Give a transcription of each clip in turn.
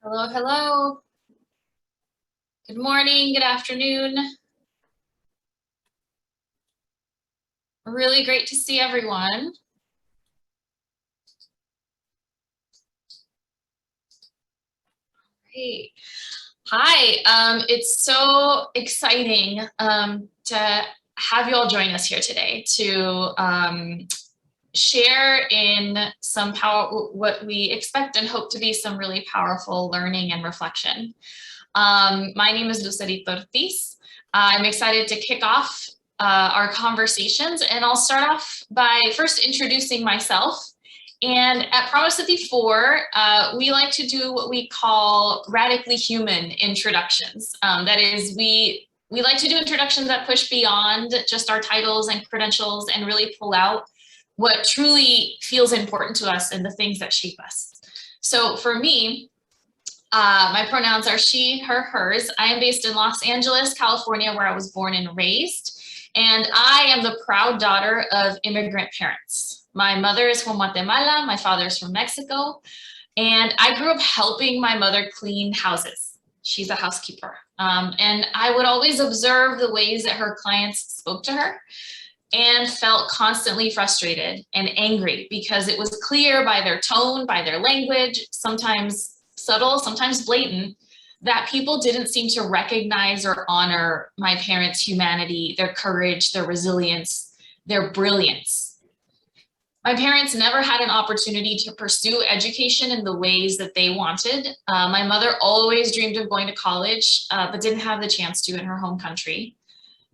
Hello, hello. Good morning, good afternoon. Really great to see everyone. Great. Hi, it's so exciting to have you all join us here today to share in some what we expect and hope to be some really powerful learning and reflection. My name is Lucerito Ortiz. I'm excited to kick off our conversations, and I'll start off by first introducing myself. And at Promise City 4, we like to do what we call radically human introductions. That is, we like to do introductions that push beyond just our titles and credentials and really pull out what truly feels important to us and the things that shape us. So for me, my pronouns are she, her, hers. I am based in Los Angeles, California, where I was born and raised. And I am the proud daughter of immigrant parents. My mother is from Guatemala, my father is from Mexico, and I grew up helping my mother clean houses. She's a housekeeper. And I would always observe the ways that her clients spoke to her and felt constantly frustrated and angry because it was clear by their tone, by their language, sometimes subtle, sometimes blatant, that people didn't seem to recognize or honor my parents' humanity, their courage, their resilience, their brilliance. My parents never had an opportunity to pursue education in the ways that they wanted. My mother always dreamed of going to college, but didn't have the chance to in her home country.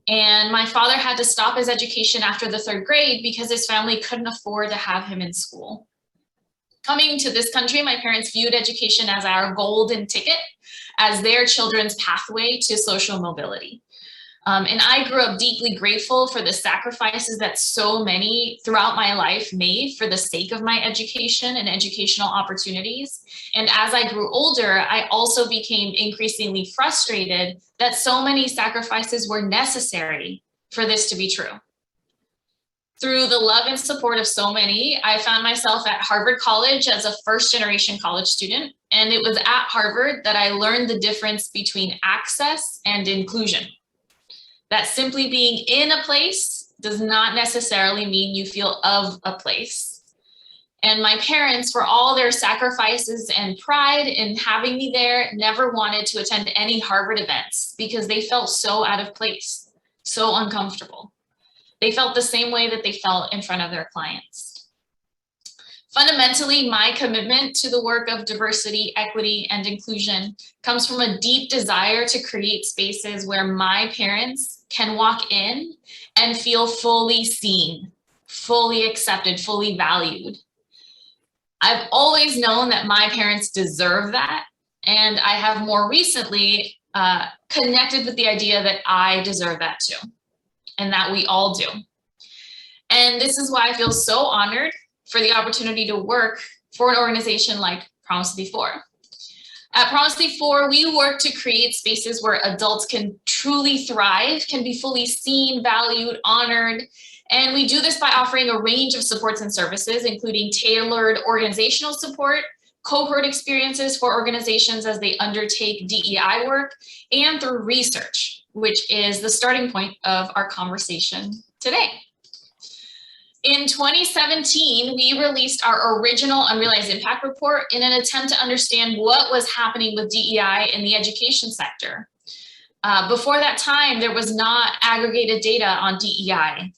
And my father had to stop his education after the 3rd grade because his family couldn't afford to have him in school. Coming to this country, my parents viewed education as our golden ticket, as their children's pathway to social mobility. And I grew up deeply grateful for the sacrifices that so many throughout my life made for the sake of my education and educational opportunities. And as I grew older, I also became increasingly frustrated that so many sacrifices were necessary for this to be true. Through the love and support of so many, I found myself at Harvard College as a first-generation college student. And it was at Harvard that I learned the difference between access and inclusion. That simply being in a place does not necessarily mean you feel of a place. And my parents, for all their sacrifices and pride in having me there, never wanted to attend any Harvard events because they felt so out of place, so uncomfortable. They felt the same way that they felt in front of their clients. Fundamentally, my commitment to the work of diversity, equity, and inclusion comes from a deep desire to create spaces where my parents can walk in and feel fully seen, fully accepted, fully valued. I've always known that my parents deserve that, and I have more recently connected with the idea that I deserve that too, and that we all do. And this is why I feel so honored for the opportunity to work for an organization like Promise City 4. At Promise City 4, we work to create spaces where adults can truly thrive, can be fully seen, valued, honored. And we do this by offering a range of supports and services, including tailored organizational support, cohort experiences for organizations as they undertake DEI work, and through research, which is the starting point of our conversation today. In 2017, we released our original Unrealized Impact Report in an attempt to understand what was happening with DEI in the education sector. Before that time, there was not aggregated data on DEI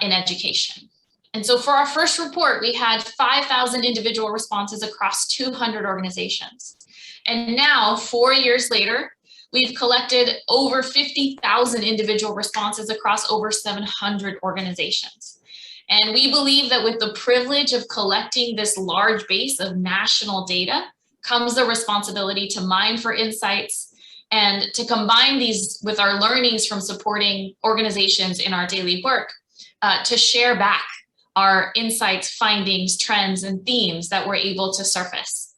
in education. And so for our first report, we had 5,000 individual responses across 200 organizations. And now, 4 years later, we've collected over 50,000 individual responses across over 700 organizations. And we believe that with the privilege of collecting this large base of national data comes the responsibility to mine for insights and to combine these with our learnings from supporting organizations in our daily work to share back our insights, findings, trends, and themes that we're able to surface.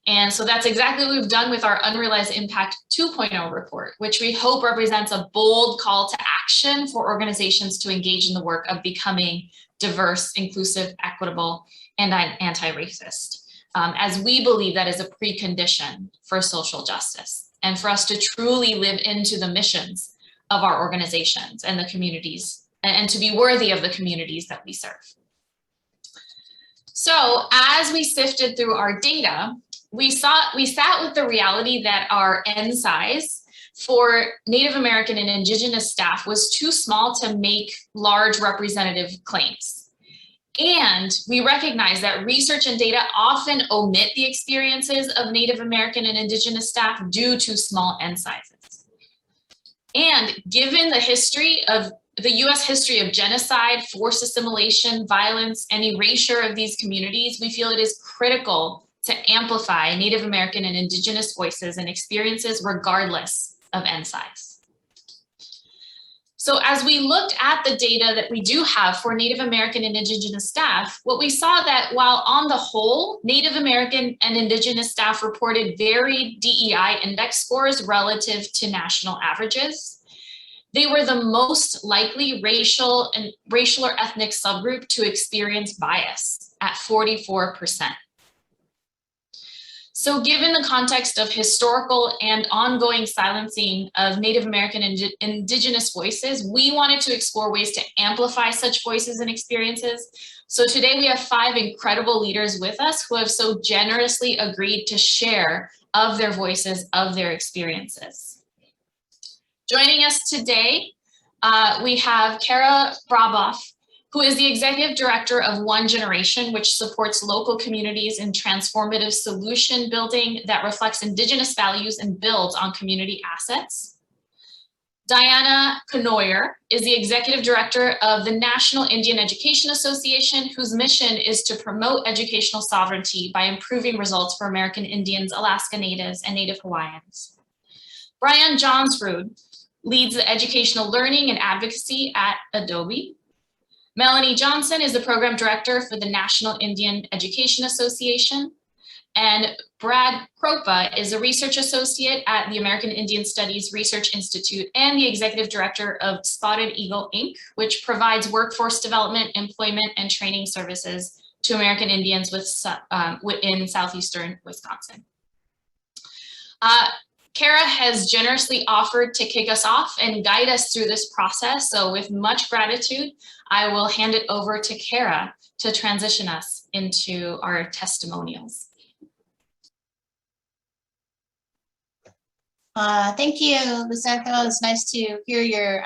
And so that's exactly what we've done with our Unrealized Impact 2.0 report, which we hope represents a bold call to action for organizations to engage in the work of becoming diverse, inclusive, equitable, and anti-racist. as we believe that is a precondition for social justice and for us to truly live into the missions of our organizations and the communities, and to be worthy of the communities that we serve. So as we sifted through our data, we sat with the reality that our N size for Native American and Indigenous staff was too small to make large representative claims. And we recognize that research and data often omit the experiences of Native American and Indigenous staff due to small N sizes. And given the history of the US history of genocide, forced assimilation, violence, and erasure of these communities, we feel it is critical to amplify Native American and Indigenous voices and experiences regardless of N size. So as we looked at the data that we do have for Native American and Indigenous staff, what we saw that while on the whole, Native American and Indigenous staff reported varied DEI index scores relative to national averages, they were the most likely racial or ethnic subgroup to experience bias at 44%. So given the context of historical and ongoing silencing of Native American and Indigenous voices, we wanted to explore ways to amplify such voices and experiences. So today we have 5 incredible leaders with us who have so generously agreed to share of their voices, of their experiences. Joining us today, we have Kara Braboff, who is the Executive Director of One Generation, which supports local communities in transformative solution building that reflects Indigenous values and builds on community assets. Diana Conoyer is the Executive Director of the National Indian Education Association, whose mission is to promote educational sovereignty by improving results for American Indians, Alaska Natives, and Native Hawaiians. Brian Johnsrud leads the educational learning and advocacy at Adobe. Melanie Johnson is the program director for the National Indian Education Association. And Brad Kropa is a research associate at the American Indian Studies Research Institute and the executive director of Spotted Eagle, Inc., which provides workforce development, employment, and training services to American Indians in southeastern Wisconsin. Kara has generously offered to kick us off and guide us through this process. So with much gratitude, I will hand it over to Kara to transition us into our testimonials. Thank you, Luceco. It's nice to hear your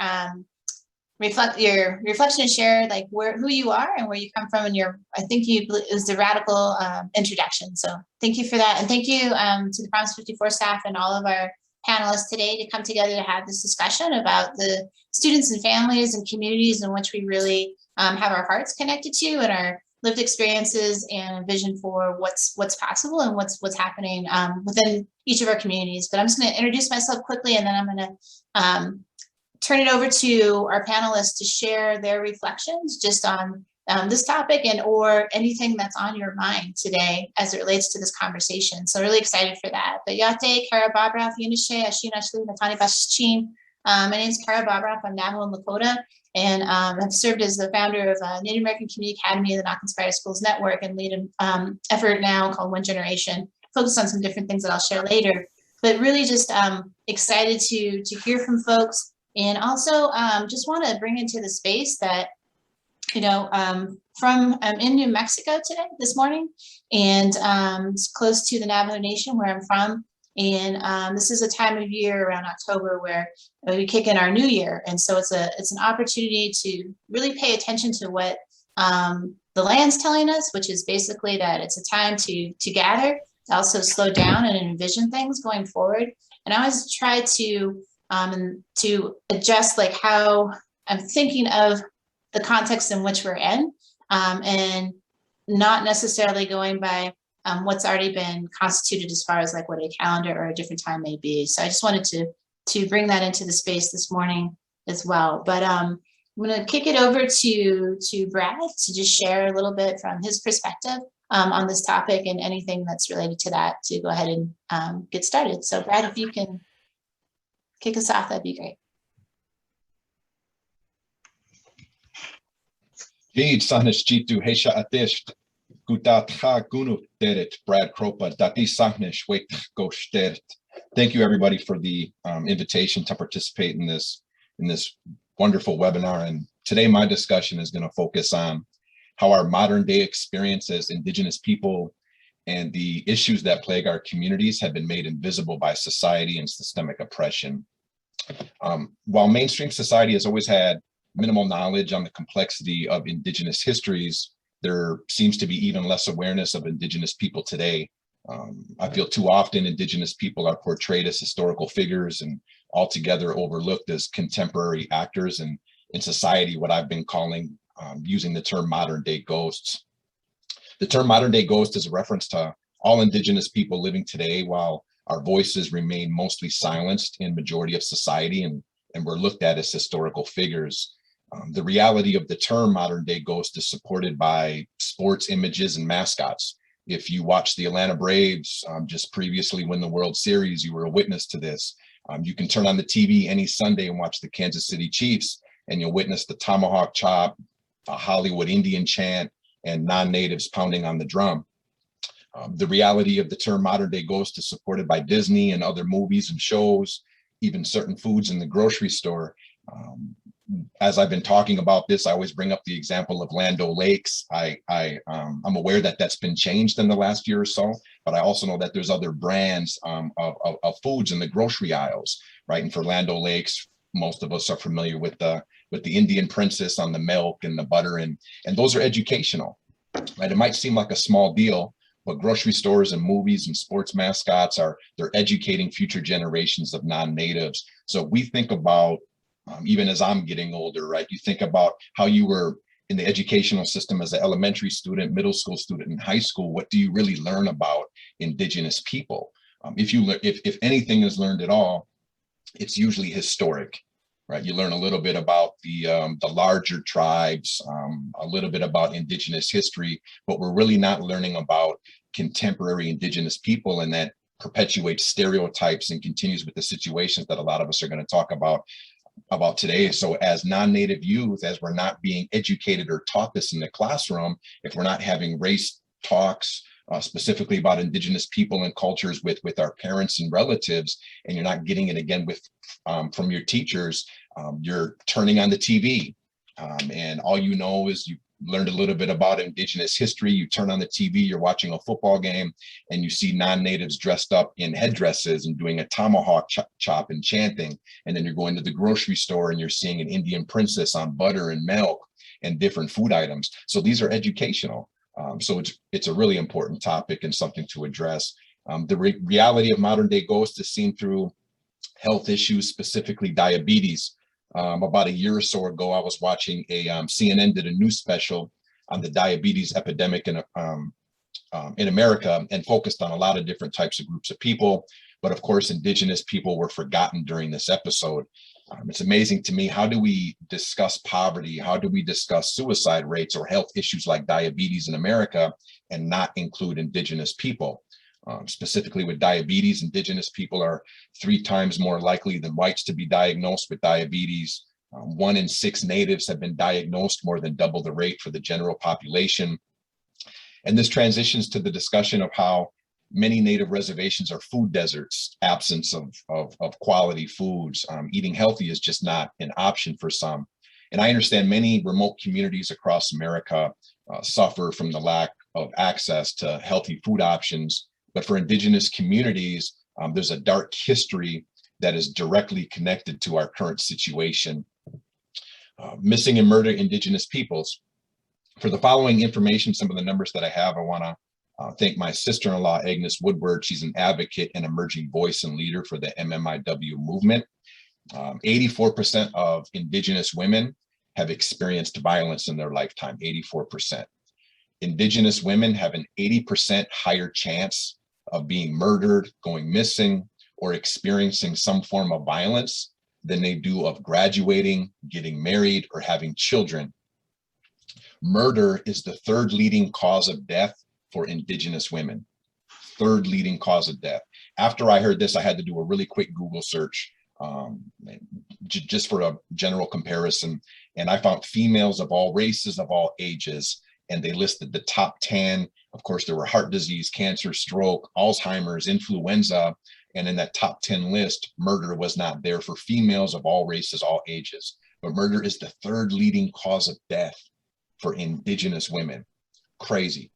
reflection and share like who you are and where you come from, and I think it was the radical introduction. So thank you for that, and thank you to the Promise 54 staff and all of our panelists today to come together to have this discussion about the students and families and communities in which we really have our hearts connected to, and our lived experiences and a vision for what's possible and what's happening within each of our communities. But I'm just going to introduce myself quickly, and then I'm going to turn it over to our panelists to share their reflections just on this topic and or anything that's on your mind today as it relates to this conversation. So really excited for that. But Yate, Kara Babraf, Yunishe, Ashin Ashlu, Natani Bashchin. My name is Kara Babraf. I'm Navajo and Lakota, and I've served as the founder of Native American Community Academy of the Knock Inspired Schools Network, and lead an effort now called One Generation, focused on some different things that I'll share later. But really just excited to hear from folks. And also just want to bring into the space that, I'm in New Mexico this morning, and it's close to the Navajo Nation where I'm from. And this is a time of year around October where we kick in our new year. And so it's an opportunity to really pay attention to what the land's telling us, which is basically that it's a time to gather, also slow down and envision things going forward. And I always try to adjust like how I'm thinking of the context in which we're in, and not necessarily going by what's already been constituted as far as like what a calendar or a different time may be. So I just wanted to bring that into the space this morning as well. But I'm going to kick it over to Brad to just share a little bit from his perspective on this topic and anything that's related to that, to go ahead and get started. So Brad, if you can kick us off, that'd be great. Jitu Heisha Atish. Brad Kropa, Dati Sahnish, Wait Goshtert. Thank you everybody for the invitation to participate in this wonderful webinar. And today my discussion is going to focus on how our modern day experience as Indigenous people and the issues that plague our communities have been made invisible by society and systemic oppression. While mainstream society has always had minimal knowledge on the complexity of Indigenous histories, there seems to be even less awareness of Indigenous people today. I feel too often Indigenous people are portrayed as historical figures and altogether overlooked as contemporary actors and in society, what I've been calling, using the term modern day ghosts. The term modern day ghost is a reference to all Indigenous people living today while our voices remain mostly silenced in majority of society and we're looked at as historical figures. The reality of the term modern day ghost is supported by sports images and mascots. If you watch the Atlanta Braves just previously win the World Series, you were a witness to this. You can turn on the TV any Sunday and watch the Kansas City Chiefs, and you'll witness the tomahawk chop, a Hollywood Indian chant, and non-natives pounding on the drum. The reality of the term modern day ghost is supported by Disney and other movies and shows, even certain foods in the grocery store. As I've been talking about this, I always bring up the example of Land O'Lakes. I'm aware that that's been changed in the last year or so, but I also know that there's other brands of foods in the grocery aisles, right? And for Land O'Lakes, most of us are familiar with the Indian princess on the milk and the butter, and those are educational, right? It might seem like a small deal, but grocery stores and movies and sports mascots they're educating future generations of non-natives. So we think about, even as I'm getting older, right? You think about how you were in the educational system as an elementary student, middle school student, and high school. What do you really learn about Indigenous people? If anything is learned at all, it's usually historic, right? You learn a little bit about the larger tribes, a little bit about Indigenous history, but we're really not learning about contemporary Indigenous people, and that perpetuates stereotypes and continues with the situations that a lot of us are going to talk about today. So as non-native youth, as we're not being educated or taught this in the classroom, if we're not having race talks, specifically about Indigenous people and cultures with our parents and relatives, and you're not getting it again from your teachers, you're turning on the TV, and all you know is you learned a little bit about Indigenous history. You turn on the TV, you're watching a football game, and you see non-natives dressed up in headdresses and doing a tomahawk chop and chanting. And then you're going to the grocery store and you're seeing an Indian princess on butter and milk and different food items. So these are educational. So it's a really important topic and something to address. The reality of modern day ghosts is seen through health issues, specifically diabetes. About a year or so ago, I was watching CNN did a news special on the diabetes epidemic in America and focused on a lot of different types of groups of people. But of course, Indigenous people were forgotten during this episode. It's amazing to me, how do we discuss poverty? How do we discuss suicide rates or health issues like diabetes in America and not include Indigenous people? Specifically with diabetes, Indigenous people are 3 times more likely than whites to be diagnosed with diabetes. 1 in 6 natives have been diagnosed, more than double the rate for the general population. And this transitions to the discussion of how many native reservations are food deserts, absence of quality foods. Eating healthy is just not an option for some. And I understand many remote communities across America suffer from the lack of access to healthy food options. But for Indigenous communities, there's a dark history that is directly connected to our current situation. Missing and murdered Indigenous peoples. For the following information, some of the numbers that I have, I want to thank my sister-in-law, Agnes Woodward. She's an advocate and emerging voice and leader for the MMIW movement. 84% of Indigenous women have experienced violence in their lifetime, 84%. Indigenous women have an 80% higher chance of being murdered, going missing, or experiencing some form of violence than they do of graduating, getting married, or having children. Murder is the 3rd leading cause of death for Indigenous women. 3rd leading cause of death. After I heard this, I had to do a really quick Google search just for a general comparison. And I found females of all races, of all ages, and they listed the top 10. Of course, there were heart disease, cancer, stroke, Alzheimer's, influenza. And in that top 10 list, murder was not there for females of all races, all ages. But murder is the third leading cause of death for Indigenous women. Crazy.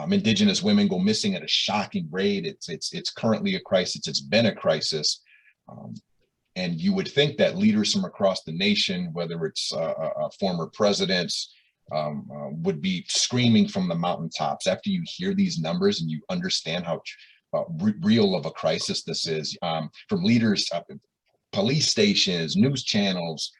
Indigenous women go missing at a shocking rate. It's currently a crisis. It's been a crisis. And you would think that leaders from across the nation, whether it's former presidents, would be screaming from the mountaintops after you hear these numbers and you understand how real of a crisis this is, from leaders, police stations, news channels.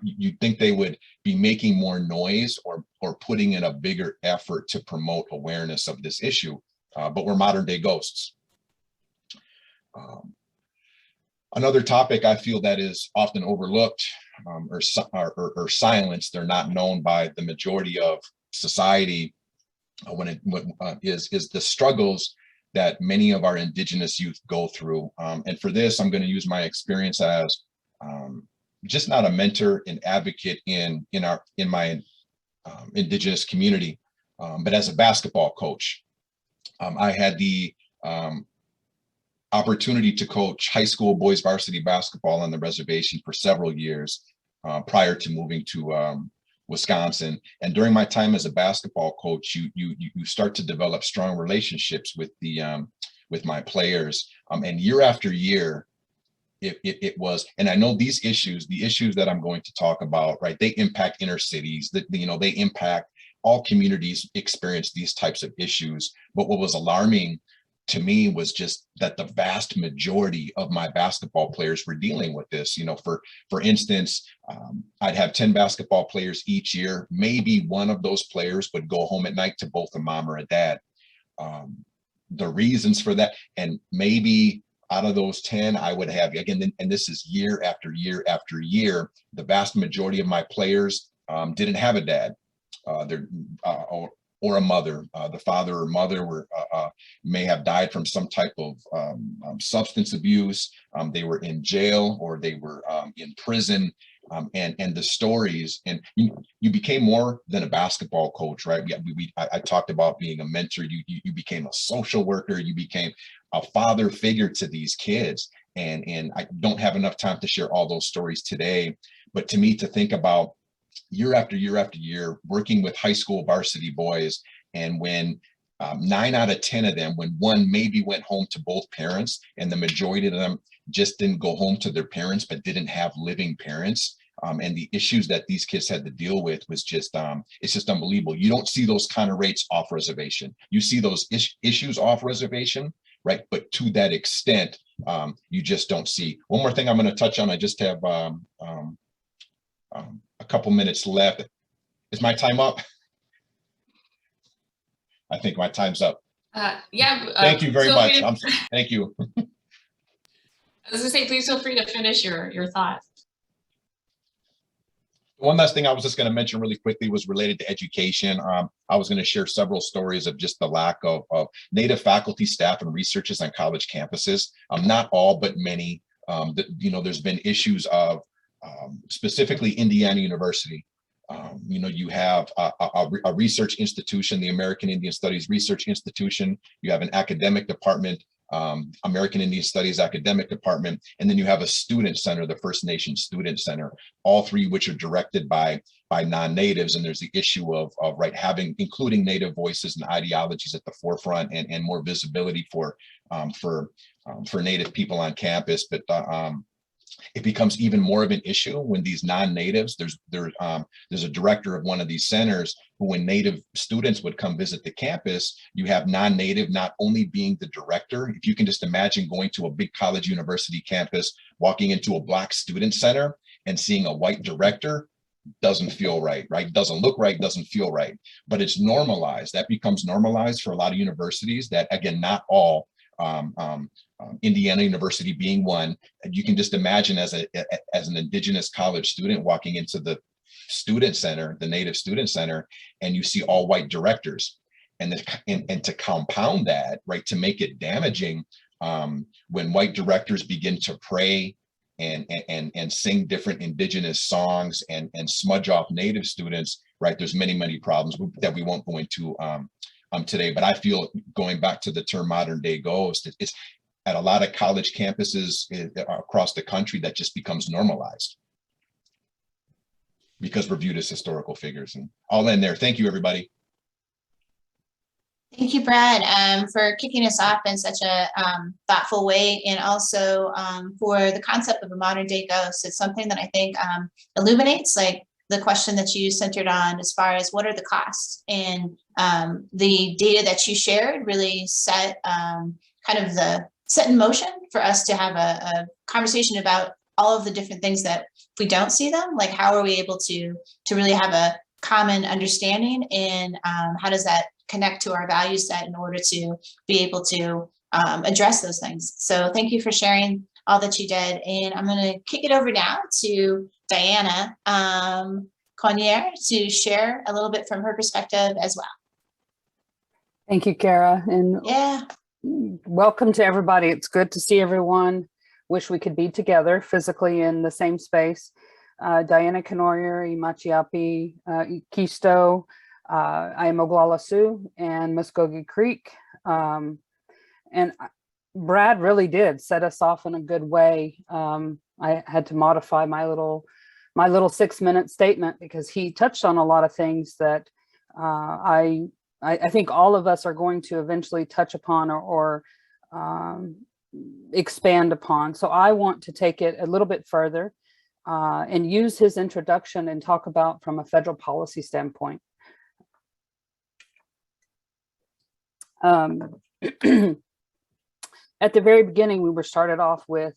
You'd think they would be making more noise or putting in a bigger effort to promote awareness of this issue, but we're modern day ghosts. Another topic I feel that is often overlooked or silenced, they're not known by the majority of society, is the struggles that many of our Indigenous youth go through. And for this, I'm going to use my experience as just not a mentor and advocate in my Indigenous community, but as a basketball coach. I had the opportunity to coach high school boys varsity basketball on the reservation for several years prior to moving to Wisconsin. And during my time as a basketball coach, you start to develop strong relationships with my players. And year after year, it was, and I know the issues that I'm going to talk about, right? They impact inner cities, they impact all communities experience these types of issues. But what was alarming to me was just that the vast majority of my basketball players were dealing with this. For instance, I'd have 10 basketball players each year. Maybe one of those players would go home at night to both a mom or a dad. The reasons for that, and maybe out of those 10, I would have, again, and this is year after year after year, the vast majority of my players didn't have a dad. Or a mother. The father or mother may have died from some type of substance abuse. They were in jail or they were in prison. And the stories, and you became more than a basketball coach, right? I talked about being a mentor. You became a social worker. You became a father figure to these kids. And I don't have enough time to share all those stories today. But to me, to think about year after year after year, working with high school varsity boys, and when 9 out of 10 of them, when one maybe went home to both parents, and the majority of them just didn't go home to their parents, but didn't have living parents, and the issues that these kids had to deal with was just, it's just unbelievable. You don't see those kind of rates off reservation. You see those issues off reservation, right? But to that extent, you just don't see. One more thing I'm going to touch on. I just have a couple minutes left. Is my time up? I think my time's up. Yeah. Thank you very much. Thank you. I was gonna say, please feel free to finish your thought. One last thing I was just going to mention really quickly was related to education. I was going to share several stories of just the lack of Native faculty, staff, and researchers on college campuses. Not all, but many. There's been issues of specifically Indiana University. You have a research institution, the American Indian Studies Research Institution. You have an academic department, American Indian Studies Academic Department, and then you have a student center, the First Nation Student Center, all three which are directed by non-natives. And there's the issue of including Native voices and ideologies at the forefront, and more visibility for Native people on campus. But it becomes even more of an issue when these non-natives, there's a director of one of these centers who, when Native students would come visit the campus, you have non-native not only being the director. If you can just imagine going to a big college university campus, walking into a Black student center and seeing a white director, doesn't feel right? Doesn't look right, doesn't feel right. But it's normalized. That becomes normalized for a lot of universities that, again, not all, Indiana University being one. And you can just imagine as an Indigenous college student walking into the student center, the Native student center, and you see all white directors. And to compound that, right, to make it damaging, when white directors begin to pray and sing different Indigenous songs and smudge off Native students, right? There's many problems that we won't go into today, but I feel, going back to the term modern day ghost, it's at a lot of college campuses across the country that just becomes normalized because we're viewed as historical figures. And I'll end there. Thank you, everybody. Thank you, Brad, for kicking us off in such a thoughtful way, and also for the concept of a modern day ghost. It's something that I think illuminates like the question that you centered on as far as what are the costs, and the data that you shared really set set in motion for us to have a conversation about all of the different things that if we don't see them, like how are we able to really have a common understanding, and how does that connect to our value set in order to be able to address those things. So thank you for sharing all that you did. And I'm going to kick it over now to Diana Connier to share a little bit from her perspective as well. Thank you, Kara. And yeah, welcome to everybody. It's good to see everyone. Wish we could be together physically in the same space. Diana Connier, Imachiapi, Kisto. I am Oglala Sioux and Muskogee Creek. And Brad really did set us off in a good way. I had to modify my little 6-minute statement because he touched on a lot of things that I think all of us are going to eventually touch upon or expand upon. So I want to take it a little bit further and use his introduction and talk about from a federal policy standpoint. At the very beginning, we were started off with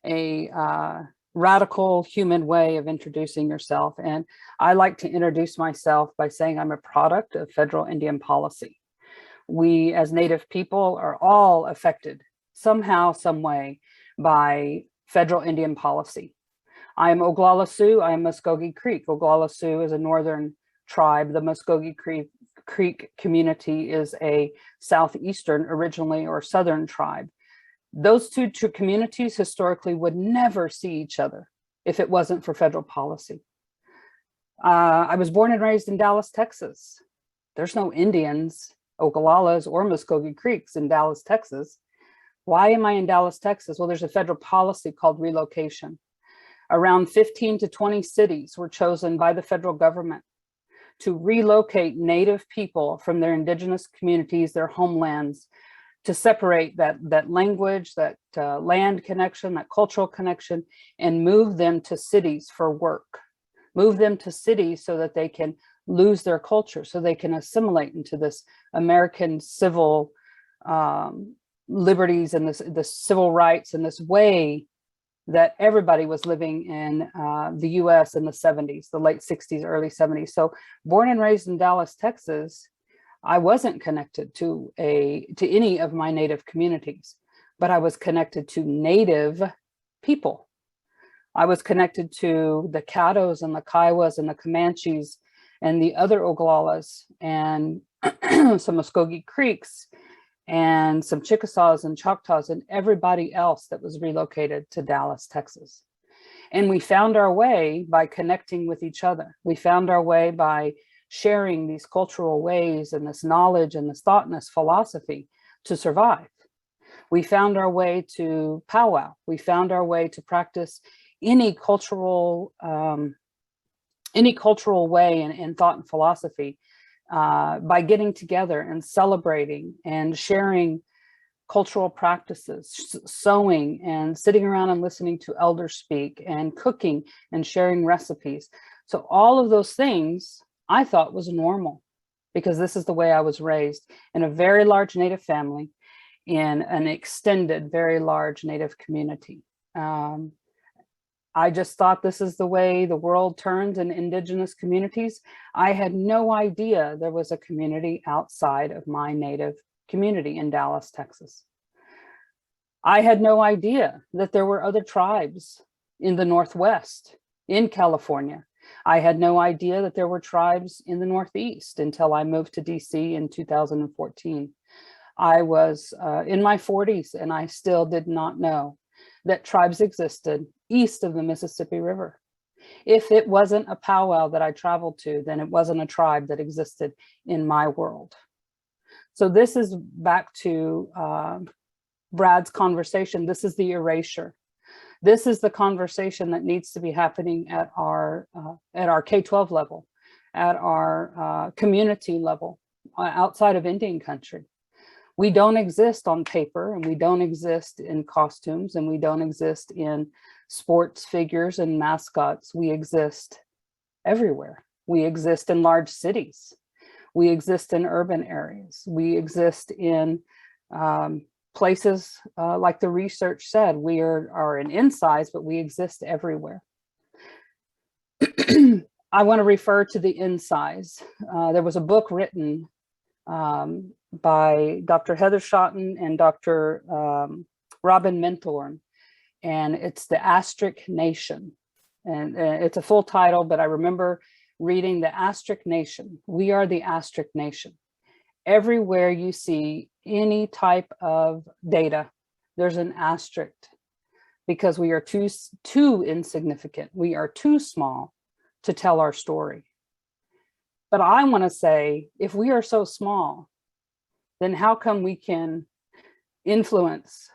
a radical human way of introducing yourself. And I like to introduce myself by saying I'm a product of federal Indian policy. We as Native people are all affected somehow, some way by federal Indian policy. I am Oglala Sioux, I am Muskogee Creek. Oglala Sioux is a northern tribe. The Muskogee Creek community is a southeastern originally or southern tribe. Those two communities historically would never see each other if it wasn't for federal policy. I was born and raised in Dallas, Texas. There's no Indians, Oglalas, or Muskogee Creeks in Dallas, Texas. Why am I in Dallas, Texas? Well, there's a federal policy called relocation. Around 15 to 20 cities were chosen by the federal government to relocate Native people from their indigenous communities, their homelands, to separate that language, that land connection, that cultural connection, and move them to cities for work. Move them to cities so that they can lose their culture, so they can assimilate into this American civil liberties and the civil rights and this way that everybody was living in the US in the 70s, the late 60s, early 70s. So born and raised in Dallas, Texas, I wasn't connected to any of my Native communities, but I was connected to Native people. I was connected to the Caddos and the Kiowas and the Comanches and the other Oglalas and some Muskogee Creeks and some Chickasaws and Choctaws and everybody else that was relocated to Dallas, Texas. And we found our way by connecting with each other. We found our way by sharing these cultural ways and this knowledge and this thought and this philosophy to survive. We found our way to powwow. We found our way to practice any cultural way in thought and philosophy by getting together and celebrating and sharing cultural practices, sewing and sitting around and listening to elders speak and cooking and sharing recipes. So all of those things I thought was normal because this is the way I was raised in a very large Native family in an extended, very large Native community. I just thought this is the way the world turns in Indigenous communities. I had no idea there was a community outside of my Native community in Dallas, Texas. I had no idea that there were other tribes in the Northwest, in California. I had no idea that there were tribes in the Northeast until I moved to DC in 2014. I was in my 40s and I still did not know that tribes existed east of the Mississippi River. If it wasn't a powwow that I traveled to, then it wasn't a tribe that existed in my world. So this is back to Brad's conversation. This is the erasure. This is the conversation that needs to be happening at our K-12 level, at our community level, outside of Indian country. We don't exist on paper, and we don't exist in costumes, and we don't exist in sports figures and mascots. We exist everywhere. We exist in large cities. We exist in urban areas. We exist in places like the research said, we are an in-size, but we exist everywhere. I want to refer to the in-size. There was a book written by Dr. Heather Schotten and Dr. Robin Menthorn, and it's The Asterisk Nation. And it's a full title, but I remember reading The Asterisk Nation. We are the Asterisk Nation. Everywhere you see any type of data, there's an asterisk, because we are too insignificant. We are too small to tell our story. But I want to say, if we are so small, then how come we can influence?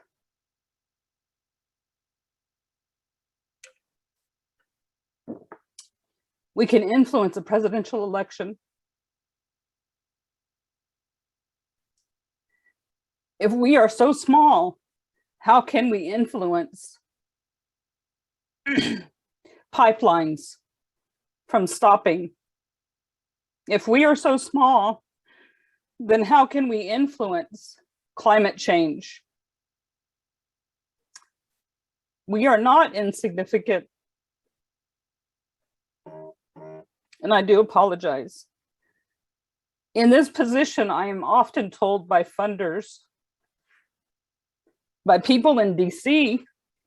We can influence a presidential election. If we are so small, how can we influence pipelines from stopping? If we are so small, then how can we influence climate change? We are not insignificant. And I do apologize. In this position, I am often told by funders, by people in DC,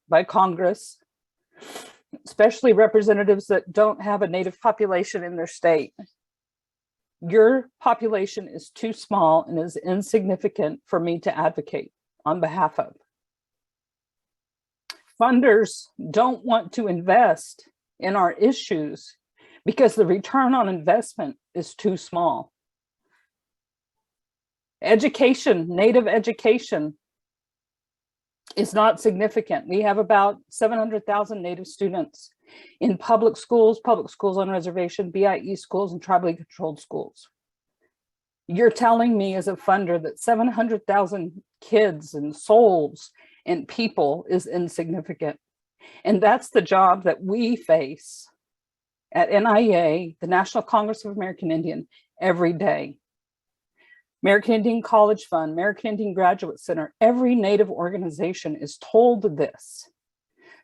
by Congress, especially representatives that don't have a Native population in their state. Your population is too small and is insignificant for me to advocate on behalf of. Funders don't want to invest in our issues because the return on investment is too small. Education, Native education, is not significant. We have about 700,000 Native students in public schools on reservation, BIE schools, and tribally controlled schools. You're telling me as a funder that 700,000 kids and souls and people is insignificant. And that's the job that we face at NIA, the National Congress of American Indian, every day. American Indian College Fund, American Indian Graduate Center, every Native organization is told this.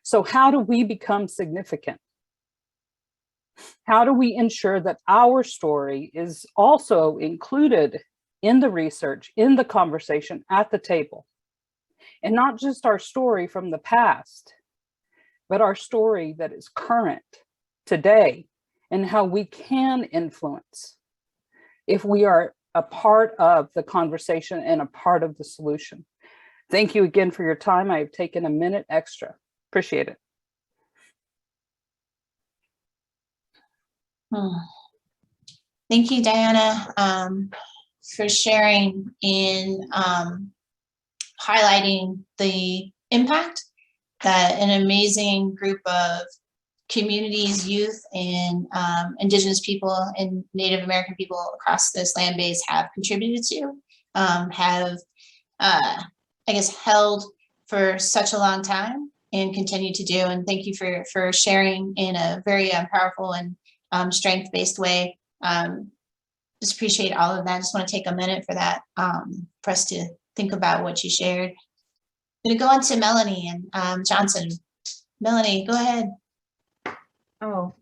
So how do we become significant? How do we ensure that our story is also included in the research, in the conversation, at the table? And not just our story from the past, but our story that is current today, and how we can influence if we are a part of the conversation and a part of the solution. Thank you again for your time. I have taken a minute extra. Appreciate it. Thank you, Diana, for sharing in highlighting the impact that an amazing group of communities, youth, and Indigenous people and Native American people across this land base have contributed to, I guess, held for such a long time and continue to do. And thank you for sharing in a very powerful and strength-based way. Just appreciate all of that. Just want to take a minute for that, for us to think about what you shared. I'm going to go on to Melanie and Johnson. Melanie, go ahead. Oh,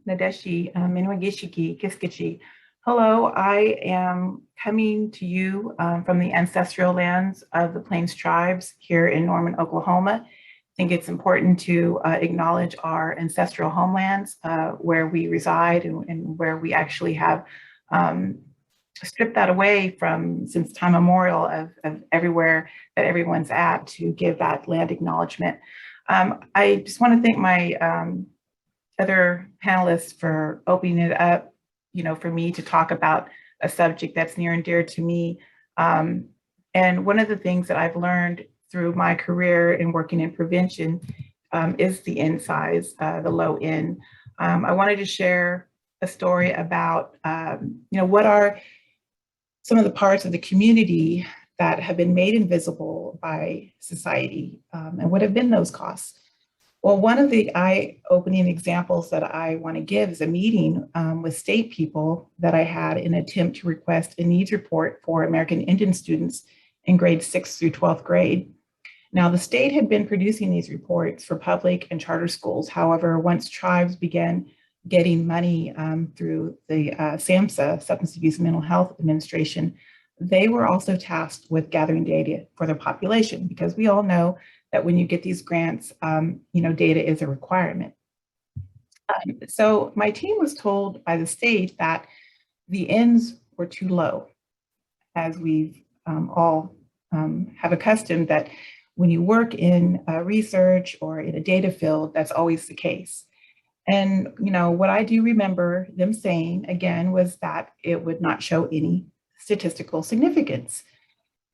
Nadeshi, Minwagishiki, Kiskichi. Hello, I am coming to you from the ancestral lands of the Plains tribes here in Norman, Oklahoma. I think it's important to acknowledge our ancestral homelands where we reside and where we actually have stripped that away from since time immemorial of everywhere that everyone's at, to give that land acknowledgement. I just want to thank my other panelists for opening it up, for me to talk about a subject that's near and dear to me. And one of the things that I've learned through my career in working in prevention is the N size, the low N. I wanted to share a story about, what are some of the parts of the community that have been made invisible by society, and what have been those costs. Well, one of the eye-opening examples that I want to give is a meeting with state people that I had in an attempt to request a needs report for American Indian students in grades 6th through 12th grade. Now, the state had been producing these reports for public and charter schools. However, once tribes began getting money through the SAMHSA, Substance Abuse and Mental Health Administration, they were also tasked with gathering data for their population, because we all know that when you get these grants, data is a requirement. So my team was told by the state that the ends were too low, as we've all have accustomed that when you work in research or in a data field, that's always the case. And what I do remember them saying again was that it would not show any statistical significance.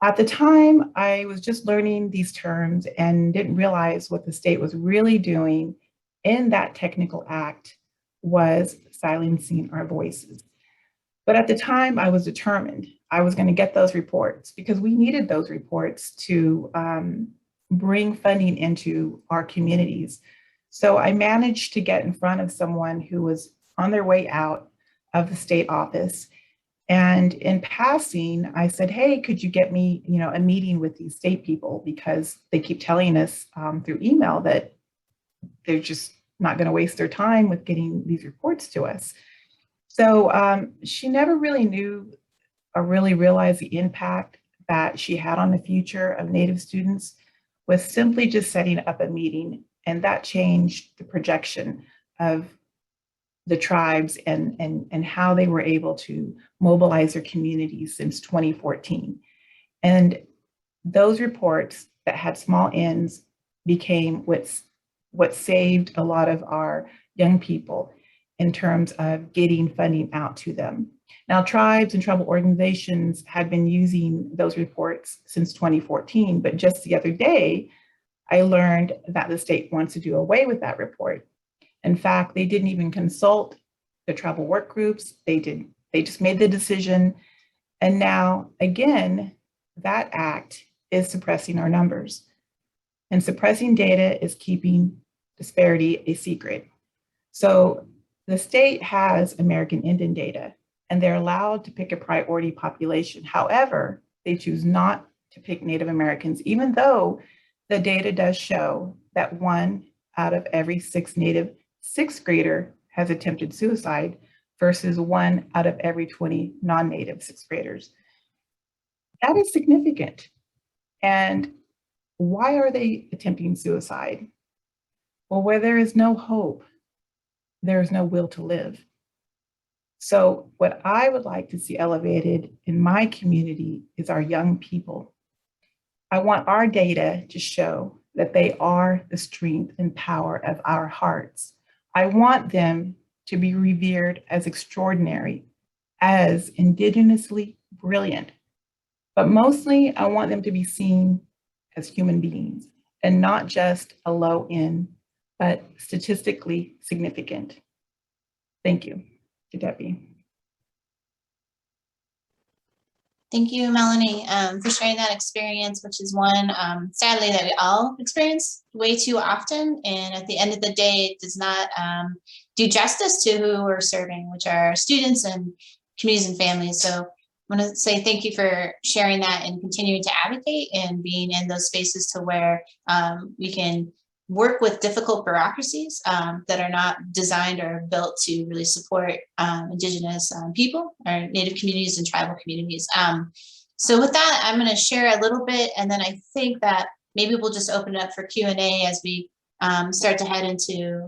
At the time, I was just learning these terms and didn't realize what the state was really doing in that technical act was silencing our voices. But at the time, I was determined I was going to get those reports, because we needed those reports to bring funding into our communities. So I managed to get in front of someone who was on their way out of the state office. And in passing, I said, hey, could you get me, a meeting with these state people? Because they keep telling us through email that they're just not going to waste their time with getting these reports to us. So she never really knew or really realized the impact that she had on the future of Native students with simply just setting up a meeting. And that changed the projection of the tribes and how they were able to mobilize their communities since 2014. And those reports that had small ends became what saved a lot of our young people in terms of getting funding out to them. Now, tribes and tribal organizations had been using those reports since 2014, but just the other day, I learned that the state wants to do away with that report. In fact, they didn't even consult the tribal work groups. They just made the decision. And now, again, that act is suppressing our numbers. And suppressing data is keeping disparity a secret. So the state has American Indian data, and they're allowed to pick a priority population. However, they choose not to pick Native Americans, even though the data does show that 1 out of every 6 Native 6th grader has attempted suicide versus 1 out of every 20 non-Native 6th graders. That is significant. And why are they attempting suicide? Well, where there is no hope, there is no will to live. So what I would like to see elevated in my community is our young people. I want our data to show that they are the strength and power of our hearts. I want them to be revered as extraordinary, as indigenously brilliant. But mostly, I want them to be seen as human beings and not just a low end, but statistically significant. Thank you, Debbie. Thank you, Melanie, for sharing that experience, which is one, sadly, that we all experience way too often. And at the end of the day, it does not do justice to who we're serving, which are students and communities and families. So I want to say thank you for sharing that and continuing to advocate and being in those spaces to where we can work with difficult bureaucracies that are not designed or built to really support Indigenous people or Native communities and tribal communities. So with that, I'm going to share a little bit, and then I think that maybe we'll just open it up for Q&A as we start to head into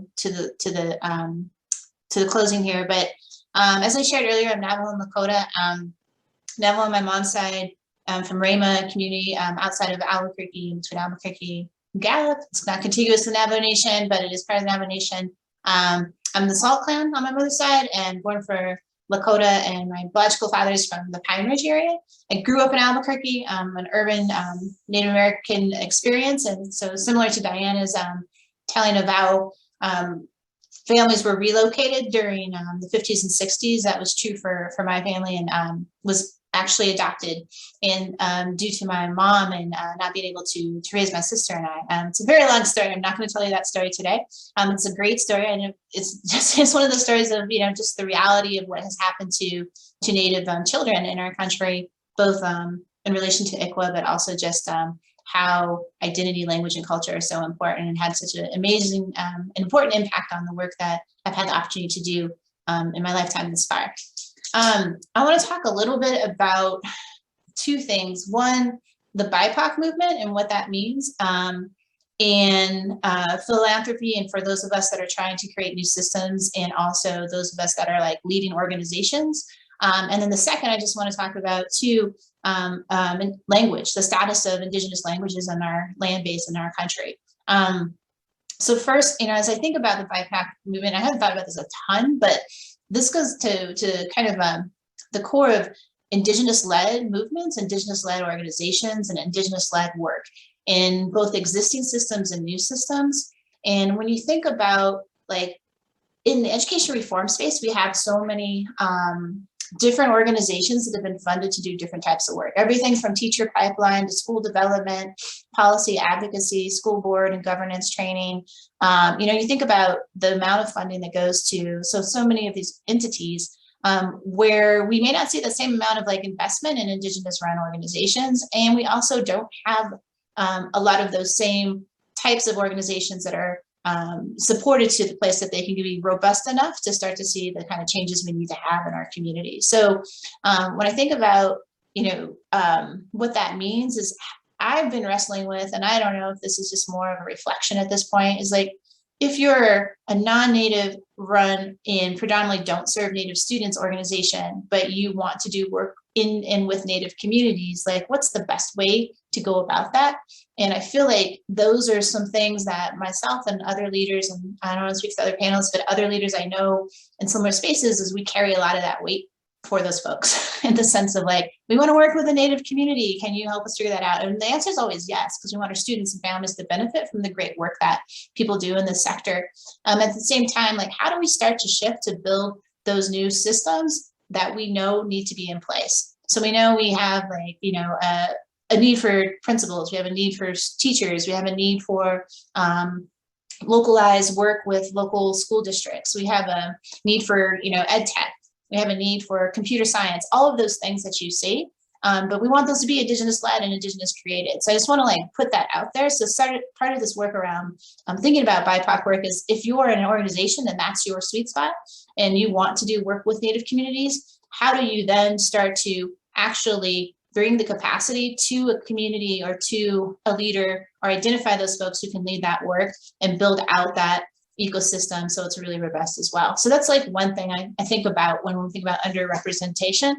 the closing here. But as I shared earlier, I'm Navajo and Lakota. Navajo on my mom's side, from Rama community outside of Albuquerque, between Albuquerque Gallup. It's not contiguous to the Navajo Nation, but it is part of the Navajo Nation. I'm the Salt clan on my mother's side and born for Lakota, and my biological father is from the Pine Ridge area. I grew up in Albuquerque, an urban Native American experience. And so similar to Diana's telling of how families were relocated during the 50s and 60s. That was true for my family, and was actually adopted, and due to my mom and not being able to raise my sister and I. It's a very long story. I'm not going to tell you that story today. It's a great story, and it's one of those stories of, you know, just the reality of what has happened to Native children in our country, both in relation to ICWA, but also just how identity, language, and culture are so important, and had such an amazing, important impact on the work that I've had the opportunity to do in my lifetime thus far. I want to talk a little bit about two things. One, the BIPOC movement and what that means, and philanthropy, and for those of us that are trying to create new systems, and also those of us that are like leading organizations. And then the second, I just want to talk about too, language, the status of Indigenous languages in our land base in our country. So first, you know, as I think about the BIPOC movement, I haven't thought about this a ton, but this goes to kind of the core of Indigenous-led movements, Indigenous-led organizations, and Indigenous-led work in both existing systems and new systems. And when you think about, like, in the education reform space, we have so many different organizations that have been funded to do different types of work. Everything from teacher pipeline to school development, policy advocacy, school board and governance training. You know, you think about the amount of funding that goes to so many of these entities, where we may not see the same amount of like investment in Indigenous run organizations. And we also don't have a lot of those same types of organizations that are supported to the place that they can be robust enough to start to see the kind of changes we need to have in our community. So when I think about, you know, what that means is, I've been wrestling with, and I don't know if this is just more of a reflection at this point, is like, if you're a non-Native run in predominantly don't serve Native students organization, but you want to do work in and with Native communities, like, what's the best way to go about that? And I feel like those are some things that myself and other leaders, and I don't want to speak to other panelists, but other leaders I know in similar spaces, is we carry a lot of that weight for those folks in the sense of like, we want to work with the Native community. Can you help us figure that out? And the answer is always yes, because we want our students and families to benefit from the great work that people do in this sector. At the same time, like, how do we start to shift to build those new systems that we know need to be in place? So we know we have, like, you know, a need for principals, we have a need for teachers, we have a need for localized work with local school districts, we have a need for, you know, ed tech, we have a need for computer science, all of those things that you see, but we want those to be Indigenous led and Indigenous created. So I just want to like put that out there. So part of this work around thinking about BIPOC work is, if you are in an organization and that's your sweet spot and you want to do work with Native communities, how do you then start to actually bring the capacity to a community or to a leader, or identify those folks who can lead that work and build out that ecosystem so it's really robust as well. So that's like one thing I think about when we think about underrepresentation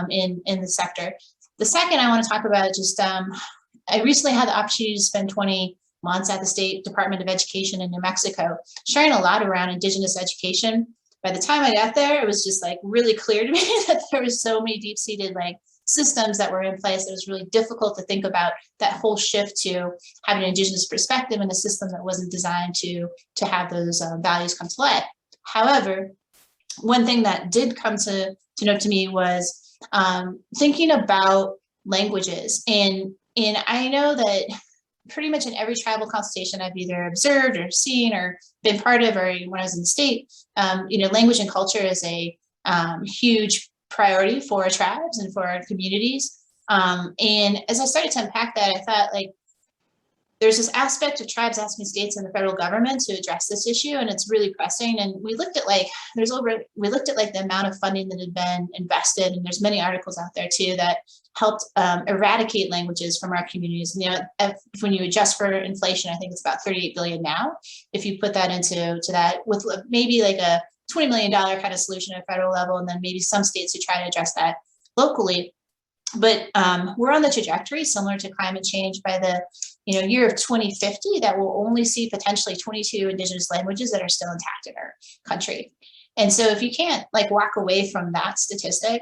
in the sector. The second I want to talk about, just I recently had the opportunity to spend 20 months at the State Department of Education in New Mexico, sharing a lot around Indigenous education. By the time I got there, it was just like really clear to me that there was so many deep-seated like systems that were in place. It was really difficult to think about that whole shift to having an Indigenous perspective in a system that wasn't designed to have those values come to light. However, one thing that did come to note to me was thinking about languages. And I know that pretty much in every tribal consultation I've either observed or seen or been part of, or when I was in the state, you know, language and culture is a huge priority for our tribes and for our communities. And as I started to unpack that, I thought, like, there's this aspect of tribes asking states and the federal government to address this issue, and it's really pressing. And we looked at like, we looked at like the amount of funding that had been invested, and there's many articles out there too that helped eradicate languages from our communities. And, you know, when you adjust for inflation, I think it's about 38 billion now. If you put that into that with maybe like a $20 million kind of solution at federal level, and then maybe some states who try to address that locally. But we're on the trajectory similar to climate change by the year of 2050 that will only see potentially 22 indigenous languages that are still intact in our country. And so if you can't like walk away from that statistic,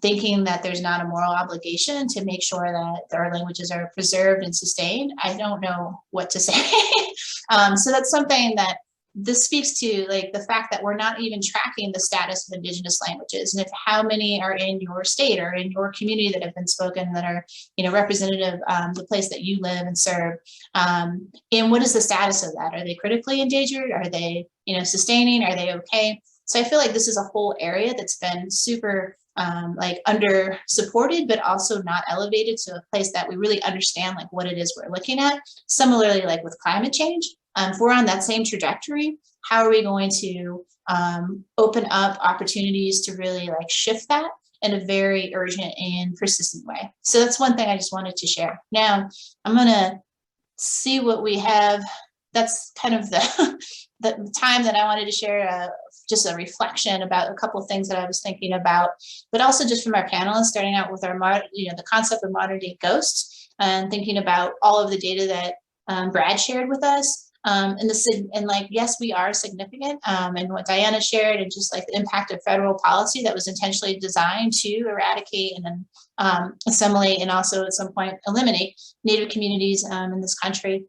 thinking that there's not a moral obligation to make sure that our languages are preserved and sustained, I don't know what to say. So that's something that this speaks to, like the fact that we're not even tracking the status of indigenous languages, and if how many are in your state or in your community that have been spoken that are representative of the place that you live and serve, and what is the status of that? Are they critically endangered? Are they sustaining? Are they okay? So I feel like this is a whole area that's been super like under supported, but also not elevated to a place that we really understand like what it is we're looking at. Similarly, like with climate change, if we're on that same trajectory, how are we going to open up opportunities to really like shift that in a very urgent and persistent way? So that's one thing I just wanted to share. Now I'm gonna see what we have. That's kind of the time that I wanted to share just a reflection about a couple of things that I was thinking about, but also just from our panelists, starting out with our, the concept of modern day ghosts, and thinking about all of the data that Brad shared with us. And like, yes, we are significant, and what Diana shared, and just like the impact of federal policy that was intentionally designed to eradicate and then assimilate and also at some point eliminate Native communities in this country.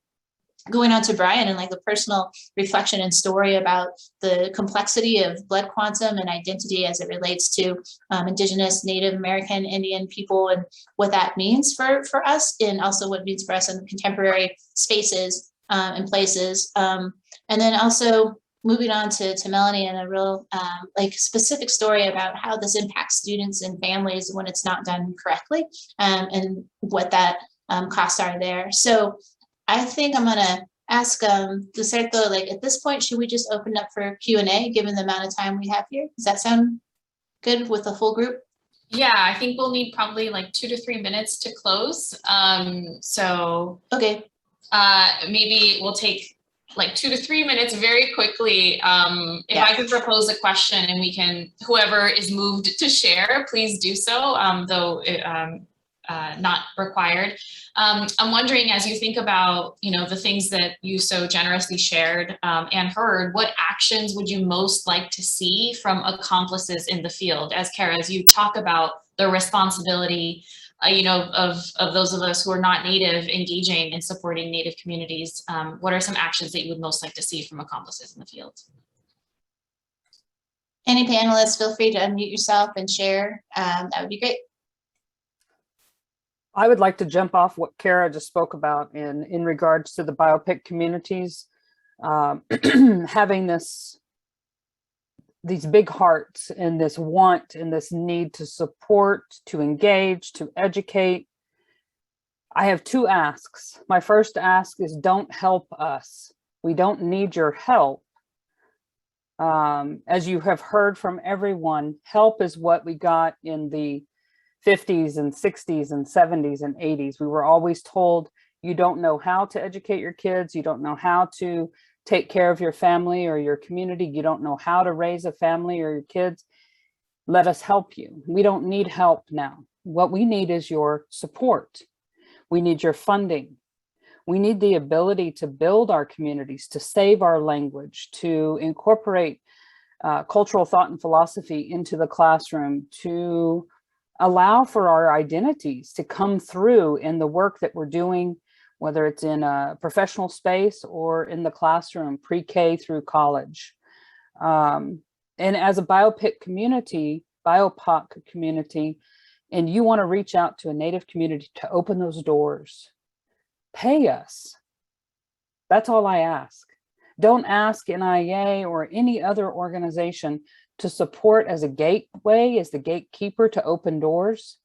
Going on to Brian and like the personal reflection and story about the complexity of blood quantum and identity as it relates to Indigenous, Native American, Indian people, and what that means for us, and also what it means for us in contemporary spaces and places. And then also moving on to Melanie and a real like specific story about how this impacts students and families when it's not done correctly, and what that costs are there. So I think I'm gonna ask Lucerto, like at this point, should we just open up for Q&A given the amount of time we have here? Does that sound good with the full group? Yeah, I think we'll need probably like 2 to 3 minutes to close. So okay. Maybe we'll take like 2 to 3 minutes very quickly. If I could propose a question and we can, whoever is moved to share, please do so, though not required. I'm wondering, as you think about, the things that you so generously shared and heard, what actions would you most like to see from accomplices in the field? As Kara, as you talk about the responsibility, of those of us who are not Native engaging and supporting Native communities, what are some actions that you would most like to see from accomplices in the field? Any panelists, feel free to unmute yourself and share. That would be great. I would like to jump off what Kara just spoke about in regards to the biopic communities, having these big hearts and this want and this need to support, to engage, to educate. I have 2 asks. My first ask is don't help us. We don't need your help. As you have heard from everyone, help is what we got in the 50s and 60s and 70s and 80s. We were always told, you don't know how to educate your kids. You don't know how to take care of your family or your community. You don't know how to raise a family or your kids. Let us help you. We don't need help now. What we need is your support. We need your funding. We need the ability to build our communities, to save our language, to incorporate cultural thought and philosophy into the classroom, to allow for our identities to come through in the work that we're doing, whether it's in a professional space or in the classroom, pre-K through college. And as a BioPIC community, and you want to reach out to a Native community to open those doors, pay us. That's all I ask. Don't ask NIA or any other organization to support as a gateway, as the gatekeeper to open doors,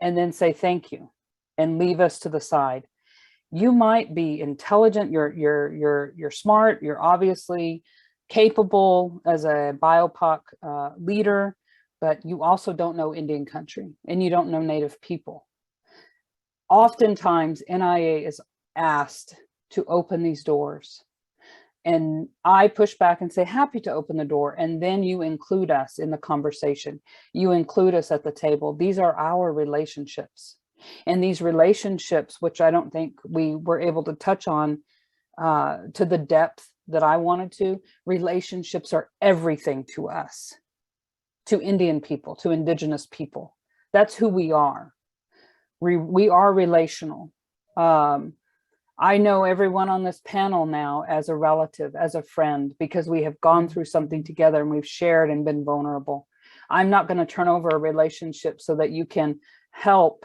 and then say thank you and leave us to the side. You might be intelligent, you're smart, you're obviously capable as a BIPOC leader, but you also don't know Indian country and you don't know Native people. Oftentimes NIA is asked to open these doors. And I push back and say, happy to open the door. And then you include us in the conversation. You include us at the table. These are our relationships. And these relationships, which I don't think we were able to touch on to the depth that I wanted to, relationships are everything to us, to Indian people, to Indigenous people. That's who we are. We are relational. I know everyone on this panel now as a relative, as a friend, because we have gone through something together and we've shared and been vulnerable. I'm not going to turn over a relationship so that you can help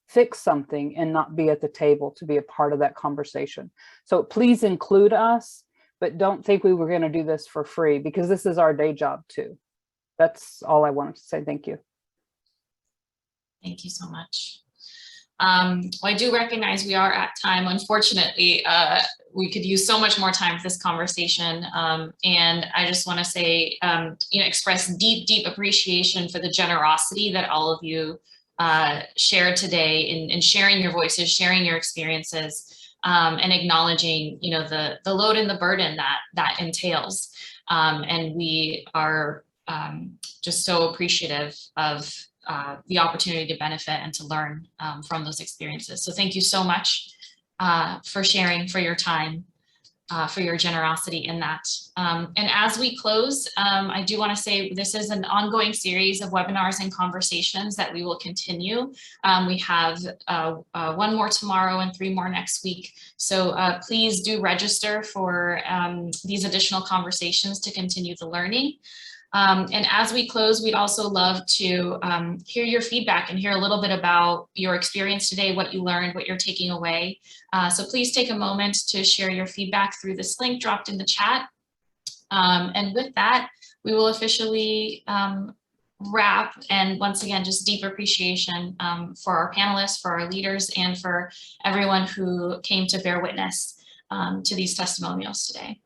fix something and not be at the table to be a part of that conversation. So please include us, but don't think we were going to do this for free, because this is our day job too. That's all I wanted to say. Thank you. Thank you so much. Well, I do recognize we are at time. Unfortunately, we could use so much more time for this conversation. And I just want to say, express deep, deep appreciation for the generosity that all of you shared today in sharing your voices, sharing your experiences, and acknowledging, the load and the burden that entails. And we are just so appreciative of the opportunity to benefit and to learn from those experiences. So thank you so much for sharing, for your time, for your generosity in that. And as we close, I do want to say this is an ongoing series of webinars and conversations that we will continue. We have one more tomorrow and 3 more next week. So please do register for these additional conversations to continue the learning. And as we close, we'd also love to hear your feedback and hear a little bit about your experience today, what you learned, what you're taking away. So please take a moment to share your feedback through this link dropped in the chat. And with that, we will officially wrap. And once again, just deep appreciation for our panelists, for our leaders, and for everyone who came to bear witness to these testimonials today.